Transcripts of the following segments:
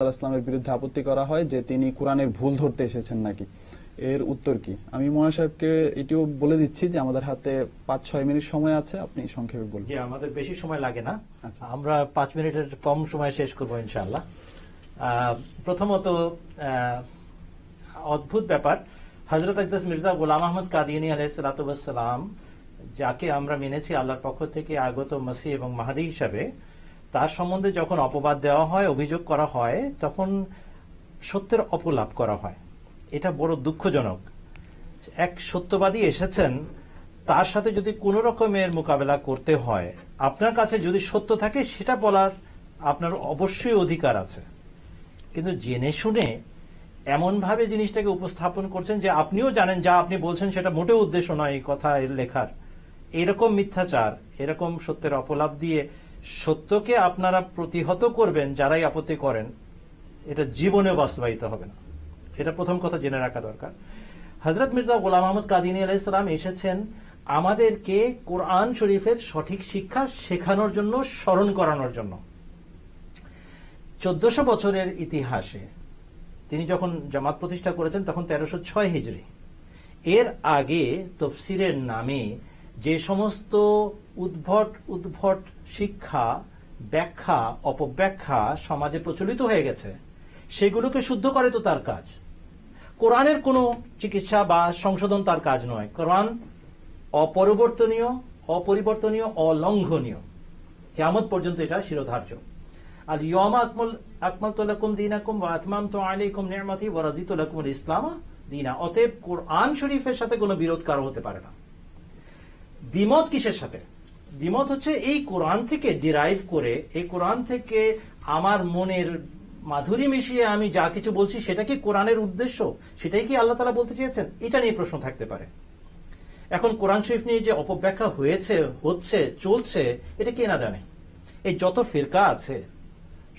ইসলামের বিরুদ্ধে আপত্তি করা হয় যে তিনি কোরআনের ভুল ধরতে এসেছেন নাকি। এর উত্তর কি? আমি মোনা সাহেবকে এটিও বলে দিচ্ছি যে আমাদের হাতে ৫-৬ মিনিট সময় আছে, আপনি সংক্ষেপে বলুন। জি, আমাদের বেশি সময় লাগে না, আচ্ছা। আমরা ৫ মিনিটের কম সময় শেষ করবো ইনশাআল্লাহ। প্রথমত অদ্ভুত ব্যাপার, হযরত আকদাস মির্জা গোলাম আহমদ কাদিয়ানী আলাইহিস সালাতু ওয়াস সালাম, যাকে আমরা মেনেছি আল্লাহর পক্ষ থেকে আগত মসিহ এবং মাহদী হিসাবে, তার সম্বন্ধে যখন অপবাদ দেওয়া হয়, অভিযোগ করা হয়, তখন সত্যের অপলাপ করা হয়। এটা বড় দুঃখজনক। এক সত্যবাদী এসেছেন, তার সাথে যদি কোনো রকমের মোকাবেলা করতে হয়, আপনার কাছে যদি সত্য থাকে সেটা বলার আপনার অবশ্যই অধিকার আছে, কিন্তু জেনে শুনে এমনভাবে জিনিসটাকে উপস্থাপন করছেন যে আপনিও জানেন যা আপনি বলছেন সেটা মোটেও উদ্দেশ্য নয় এই কথা লেখার। এরকম মিথ্যাচার, এরকম সত্যের অপলাপ দিয়ে সত্যকে আপনারা প্রতিহত করবেন যারাই আপত্তি করেন, এটা জীবনে বাস্তবায়িত হবে না। এটা প্রথম কথা জেনে রাখা দরকার। হযরত মির্জা গোলাম আহমদ কাদিনী আলাইহিস সালাম এসেছেন আমাদেরকে কোরআন শরীফের সঠিক শিক্ষা শেখানোর জন্য, স্মরণ করানোর জন্য। ১৪০০ বছরের ইতিহাসে তিনি যখন জামাত প্রতিষ্ঠা করেছেন তখন ১৩০৬ হিজরি। এর আগে তফসিরের নামে যে সমস্ত উদ্ভট শিক্ষা, ব্যাখ্যা, অপব্যাখ্যা সমাজে প্রচলিত হয়ে গেছে, সেগুলোকে শুদ্ধ করে তো তার কাজ। কোরআনের কোনো চিকিৎসা বা সংশোধন তার কাজ নয়। কোরআন অপরিবর্তনীয়, অলঙ্ঘনীয়, কিয়ামত পর্যন্ত এটা শিরোধার্য। আল ইয়াউমা আকমালতু লাকুম দীনাকুম ওয়া আতমামতু আলাইকুম নি'মাতি ওয়া রাদিতু লাকুমুল ইসলাম দীনা। অতএব কোরআন শরীফের সাথে কোনো বিরোধ কারো হতে পারে না। দ্বিমত কিসের সাথে? দ্বিমত হচ্ছে এই কোরআন থেকে ডিরাইভ করে, এই কোরআন থেকে আমার মনের মাধুরী মিশিয়ে আমি যা কিছু বলছি সেটা কি কোরআনের উদ্দেশ্য, সেটাই কি আল্লাহ তাআলা বলতে চেয়েছেন, এটা নিয়ে প্রশ্ন থাকতে পারে। এখন কোরআন শরীফ নিয়ে যে অপব্যাখ্যা হচ্ছে, চলছে, এটা কে না জানে? এই যত ফিরকা আছে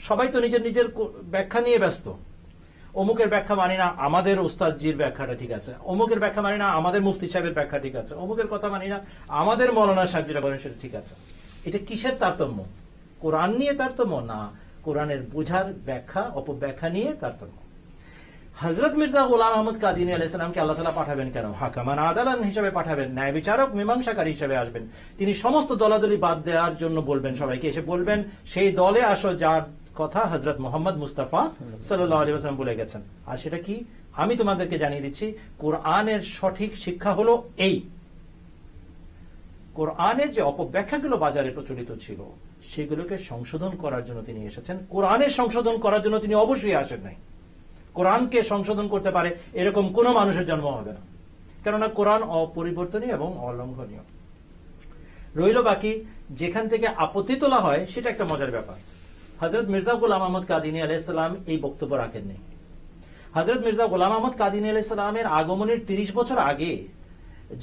সবাই তো নিজের নিজের ব্যাখ্যা নিয়ে ব্যস্ত। অমুকের ব্যাখ্যা মানি না, আমাদের উস্তাদজির ব্যাখ্যাটা ঠিক আছে। অমুকের ব্যাখ্যা মানি না, আমাদের মুফতি সাহেবের ব্যাখ্যা ঠিক আছে। অমুকের কথা মানি না, আমাদের মৌলানা সাহেব যেটা বলেন সেটা ঠিক আছে। এটা কিসের তারতম্য? কোরআন নিয়ে তারতম্য না, কোরআনের বোঝার ব্যাখ্যা অপব্যাখ্যা নিয়ে তারতম্য। হযরত মির্জা গোলাম আহমদ কাদিনী আলাইহিস সালামকে আল্লাহ তাআলা পাঠাবেন কেন? হাকামান আদালান হিসেবে পাঠাবেন, ন্যায় বিচারক, মীমাংসাকারী হিসেবে আসবেন। তিনি সমস্ত দলাদলি বাদ দেওয়ার জন্য বলবেন, সবাইকে এসে বলবেন সেই দলে আসো যার কথা হযরত মুহাম্মদ মুস্তাফা সাল্লাল্লাহু আলাইহি ওয়াসাল্লাম বলে গেছেন। আর সেটা কি? আমি তোমাদেরকে জানিয়ে দিচ্ছি, কোরআনের সঠিক শিক্ষা হলো এই। কোরআনের যে অপব্যাখ্যাগুলো বাজারে প্রচলিত ছিল সেগুলোকে সংশোধন করার জন্য তিনি এসেছেন। কোরআনের সংশোধন করার জন্য তিনি অবশ্যই আসেন নাই। কোরআনকে সংশোধন করতে পারে এরকম কোনো মানুষের জন্ম হবে না, কেননা কোরআন অপরিবর্তনীয় এবং অলঙ্ঘনীয়। রইল বাকি যেখান থেকে আপত্তি তোলা হয় সেটা একটা মজার ব্যাপার। হযরত মির্জা গোলাম আহমদ কাদিনী আলাইহিস সালাম এই বক্তব্য রাখেননি। হযরত মির্জা গোলাম আহমদ কাদিনী আলাইহিস সালামের আগমনের ৩০ বছর আগে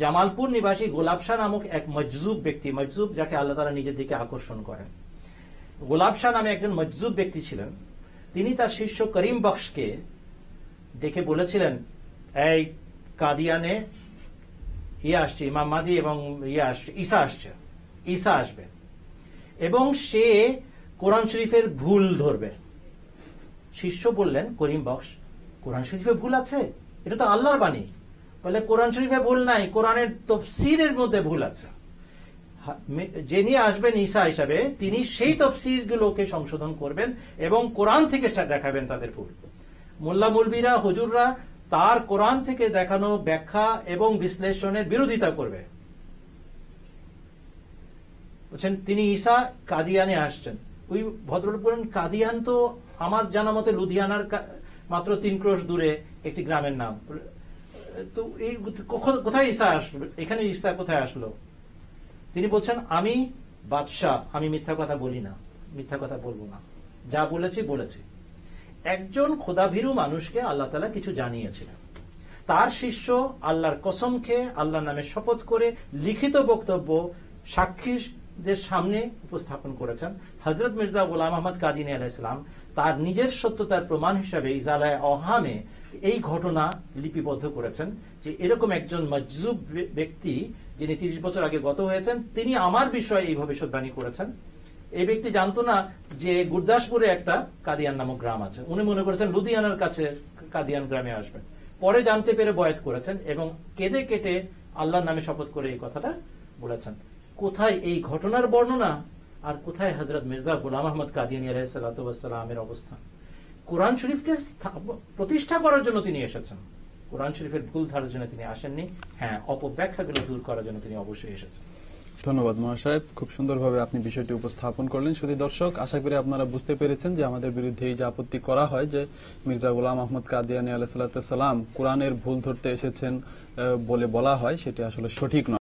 জামালপুর নিবাসী গোলাপ শাহ নামক এক মজজুব ব্যক্তি, মজজুব যাকে আল্লাহ তাআলা নিজের দিকে আকর্ষণ করেন, গোলাপ শাহ নামে একজন মজজুব ব্যক্তি ছিলেন। তিনি তার শিষ্য করিম বখশকে ডেকে বলেছিলেন, এই কাদিয়ানে আসছে, ইমাম মাহদী এবং ঈসা আসবে এবং সে কোরআন শরীফের ভুল ধরবে। শিষ্য বললেন, করিম বখশ, কোরআন শরীফে ভুল আছে? এটা তো আল্লাহর বাণী। বলে, কোরআন শরীফে ভুল নাই, কোরআনের তাফসীরের মধ্যে ভুল আছে। যিনি আসবেন ঈসা হিসাবে, তিনি সেই তাফসীর গুলোকে সংশোধন করবেন এবং কোরআন থেকে দেখাবেন তাদের ভুল। মোল্লা মুলবিরা, হুজুররা তার কোরআন থেকে দেখানো ব্যাখ্যা এবং বিশ্লেষণের বিরোধিতা করবে। বলছেন তিনি ঈসা কাদিয়ানে আসছেন। ওই ভদ্রলোক বলেন, কাদিয়ান তো আমার জানা মতে লুধিয়ানার মাত্র ৩ ক্রোশ দূরে একটি গ্রামের নাম। তো এই কোথায় ঈসা আসলো? এখানে ঈসা কোথায় আসলো? তিনি বলছেন, আমি বাদশাহ, আমি মিথ্যা কথা বলি না, মিথ্যা কথা বলবো না, যা বলেছি। একজন খোদাভীরু মানুষকে আল্লাহ তাআলা কিছু জানিয়েছিলেন। তার শিষ্য আল্লাহর কসম খেয়ে, আল্লাহর নামে শপথ করে লিখিত বক্তব্য সাক্ষীদের সামনে উপস্থাপন করেছেন। হযরত মির্জা গোলাম আহমদ কাদিনী আলাইহিস সালাম তার নিজের সত্যতার প্রমাণ হিসাবে ইজালায়ে অহামে এই ঘটনা লিপিবদ্ধ করেছেন যে এরকম একজন মজজুব ব্যক্তি যিনি ৩০ বছর আগে গত হয়েছেন, তিনি আমার বিষয়ে এই ভবিষ্যৎবাণী করেছেন এই ব্যক্তি জানতো না যে গুরদাসপুরে একটা কাদিয়ান নামক গ্রাম আছে। উনি মনে করেছেন লুধিয়ানার কাছে কাদিয়ান গ্রামে আসবেন। পরে জানতে পেরে বয়াত করেছেন এবং কেঁদে কেটে আল্লাহর নামে শপথ করে এই কথাটা বলেছেন। কোথায় এই ঘটনার বর্ণনা আর কোথায় হযরত মির্জা গোলাম আহমদ কাদিয়ানী আলাইহিস সালাতু ওয়াস সালামের অবস্থান? কোরআন শরীফকে প্রতিষ্ঠা করার জন্য তিনি এসেছেন, কোরআন শরীফের ভুল ধারার জন্য তিনি আসেননি। হ্যাঁ, অপব্যাখ্যাগুলো দূর করার জন্য তিনি অবশ্যই এসেছেন। ধন্যবাদ মহাশয়, খুব সুন্দরভাবে আপনি বিষয়টি উপস্থাপন করলেন। শুধু দর্শক, আশা করি আপনারা বুঝতে পেরেছেন যে আমাদের বিরুদ্ধে এই যে আপত্তি করা হয় যে মির্জা গোলাম আহমদ কাদিয়ানী আলাইহিস সালাম কোরআনের ভুল ধরতে এসেছেন বলে বলা হয়, সেটি আসলে সঠিক নয়।